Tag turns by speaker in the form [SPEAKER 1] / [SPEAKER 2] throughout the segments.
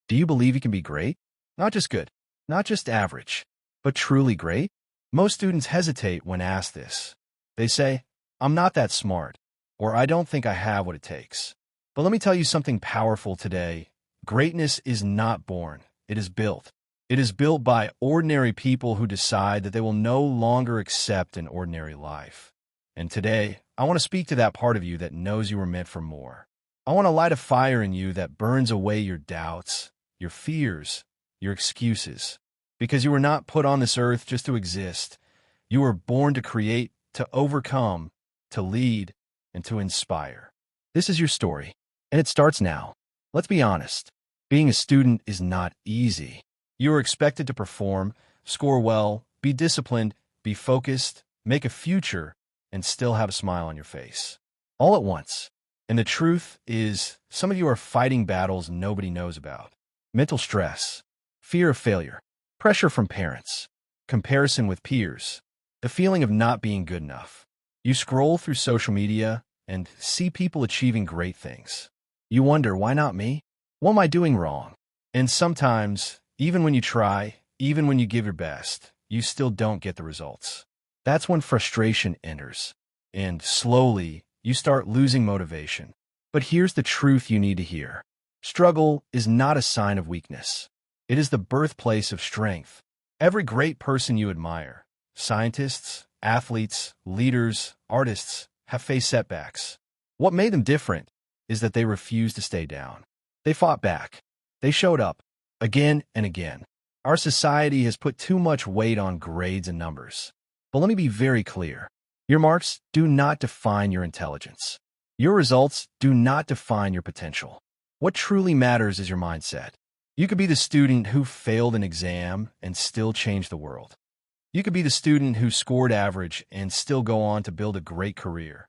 [SPEAKER 1] Do you believe you can be great? Not just good, not just average, but truly great? Most students hesitate when asked this. They say, I'm not that smart, or I don't think I have what it takes. But let me tell you something powerful today. Greatness is not born, it is built. It is built by ordinary people who decide that they will no longer accept an ordinary life. And today, I want to speak to that part of you that knows you were meant for more. I want to light a fire in you that burns away your doubts, your fears, your excuses. Because you were not put on this earth just to exist. You were born to create, to overcome, to lead, and to inspire. This is your story, and it starts now. Let's be honest. Being a student is not easy. You are expected to perform, score well, be disciplined, be focused, make a future, and still have a smile on your face. All at once. And the truth is, some of you are fighting battles nobody knows about. Mental stress, fear of failure, pressure from parents, comparison with peers, the feeling of not being good enough. You scroll through social media and see people achieving great things. You wonder, why not me? What am I doing wrong? And sometimes, even when you try, even when you give your best, you still don't get the results. That's when frustration enters. And slowly, you start losing motivation. But here's the truth you need to hear. Struggle is not a sign of weakness. It is the birthplace of strength. Every great person you admire, scientists, athletes, leaders, artists, have faced setbacks. What made them different is that they refused to stay down. They fought back. They showed up again and again. Our society has put too much weight on grades and numbers. But let me be very clear. Your marks do not define your intelligence. Your results do not define your potential. What truly matters is your mindset. You could be the student who failed an exam and still change the world. You could be the student who scored average and still go on to build a great career.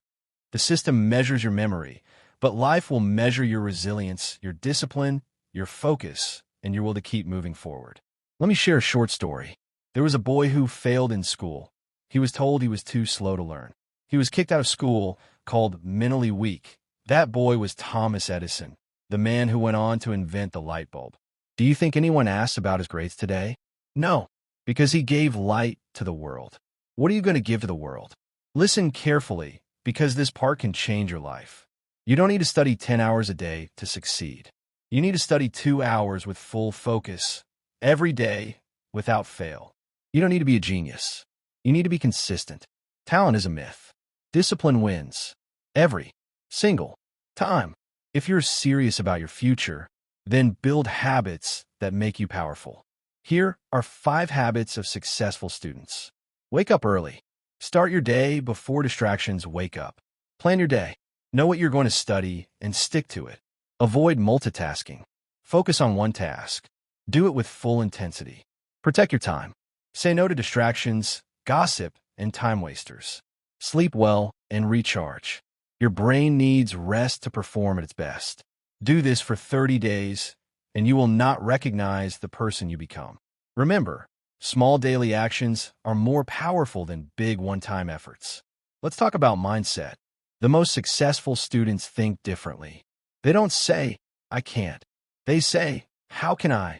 [SPEAKER 1] The system measures your memory, but life will measure your resilience, your discipline, your focus, and your will to keep moving forward. Let me share a short story. There was a boy who failed in school. He was told he was too slow to learn. He was kicked out of school, called mentally weak. That boy was Thomas Edison, the man who went on to invent the light bulb. Do you think anyone asks about his grades today? No, because he gave light to the world. What are you going to give to the world? Listen carefully, because this part can change your life. You don't need to study 10 hours a day to succeed. You need to study 2 hours with full focus, every day, without fail. You don't need to be a genius. You need to be consistent. Talent is a myth. Discipline wins. Every single time. If you're serious about your future, then build habits that make you powerful. Here are 5 habits of successful students. Wake up early. Start your day before distractions wake up. Plan your day. Know what you're going to study and stick to it. Avoid multitasking. Focus on one task. Do it with full intensity. Protect your time. Say no to distractions, gossip, and time wasters. Sleep well and recharge. Your brain needs rest to perform at its best. Do this for 30 days, and you will not recognize the person you become. Remember, small daily actions are more powerful than big one-time efforts. Let's talk about mindset. The most successful students think differently. They don't say, I can't. They say, how can I?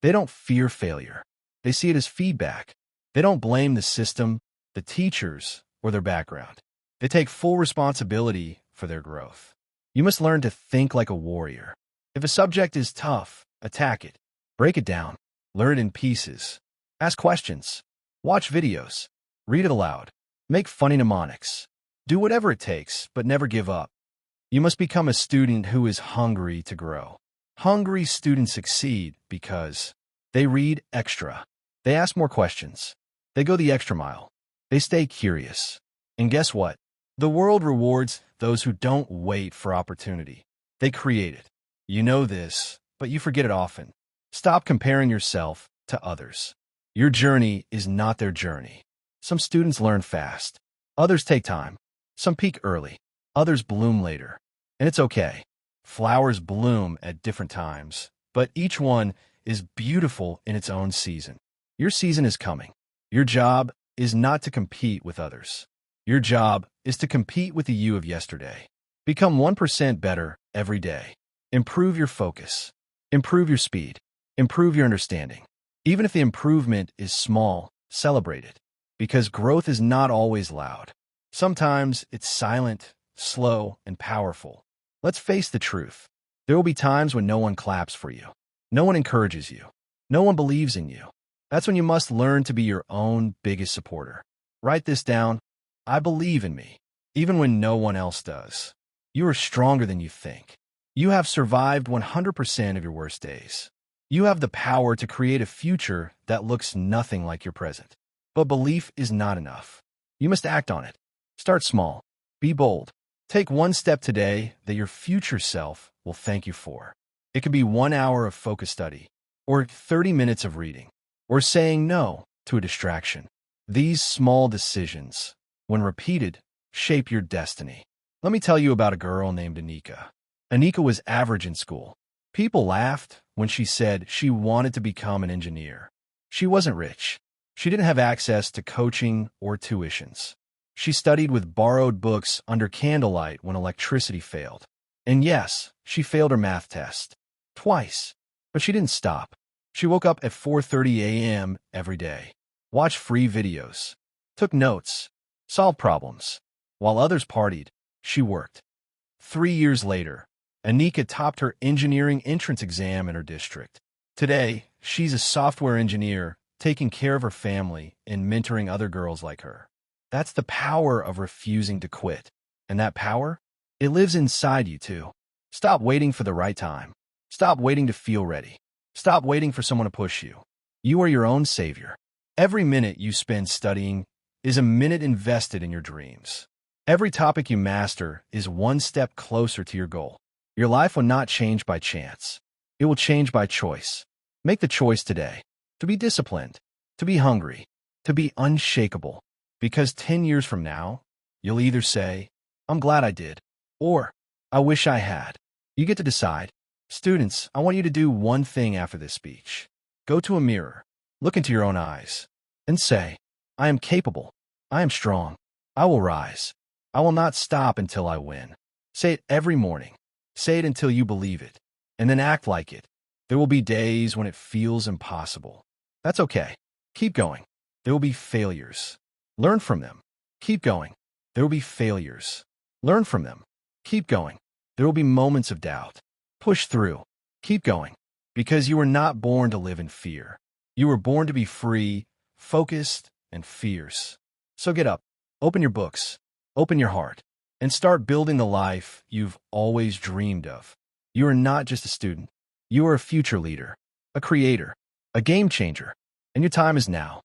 [SPEAKER 1] They don't fear failure. They see it as feedback. They don't blame the system, the teachers, or their background. They take full responsibility for their growth. You must learn to think like a warrior. If a subject is tough, attack it. Break it down. Learn it in pieces. Ask questions. Watch videos. Read it aloud. Make funny mnemonics. Do whatever it takes, but never give up. You must become a student who is hungry to grow. Hungry students succeed because they read extra. They ask more questions. They go the extra mile. They stay curious. And guess what? The world rewards those who don't wait for opportunity. They create it. You know this, but you forget it often. Stop comparing yourself to others. Your journey is not their journey. Some students learn fast. Others take time. Some peak early. Others bloom later. And it's okay. Flowers bloom at different times, but each one is beautiful in its own season. Your season is coming. Your job is not to compete with others. Your job is to compete with the you of yesterday. Become 1% better every day. Improve your focus. Improve your speed. Improve your understanding. Even if the improvement is small, celebrate it. Because growth is not always loud. Sometimes it's silent, slow, and powerful. Let's face the truth. There will be times when no one claps for you. No one encourages you. No one believes in you. That's when you must learn to be your own biggest supporter. Write this down. I believe in me, even when no one else does. You are stronger than you think. You have survived 100% of your worst days. You have the power to create a future that looks nothing like your present. But belief is not enough. You must act on it. Start small. Be bold. Take one step today that your future self will thank you for. It could be 1 hour of focused study, or 30 minutes of reading, or saying no to a distraction. These small decisions, when repeated, shape your destiny. Let me tell you about a girl named Anika. Anika was average in school. People laughed when she said she wanted to become an engineer. She wasn't rich. She didn't have access to coaching or tuitions. She studied with borrowed books under candlelight when electricity failed. And yes, she failed her math test. Twice. But she didn't stop. She woke up at 4:30 a.m. every day, watched free videos, took notes, solved problems. While others partied, she worked. 3 years later, Anika topped her engineering entrance exam in her district. Today, she's a software engineer, taking care of her family and mentoring other girls like her. That's the power of refusing to quit. And that power? It lives inside you too. Stop waiting for the right time. Stop waiting to feel ready. Stop waiting for someone to push you. You are your own savior. Every minute you spend studying is a minute invested in your dreams. Every topic you master is one step closer to your goal. Your life will not change by chance. It will change by choice. Make the choice today to be disciplined, to be hungry, to be unshakable. Because 10 years from now, you'll either say, I'm glad I did, or I wish I had. You get to decide. Students, I want you to do one thing after this speech. Go to a mirror, look into your own eyes, and say, I am capable. I am strong. I will rise. I will not stop until I win. Say it every morning. Say it until you believe it, and then act like it. There will be days when it feels impossible. That's okay. Keep going. There will be failures. Learn from them. Keep going. There will be failures. Learn from them. Keep going. There will be moments of doubt. Push through. Keep going. Because you were not born to live in fear. You were born to be free, focused, and fierce. So get up. Open your books. Open your heart. And start building the life you've always dreamed of. You are not just a student. You are a future leader, a creator, a game changer. And your time is now.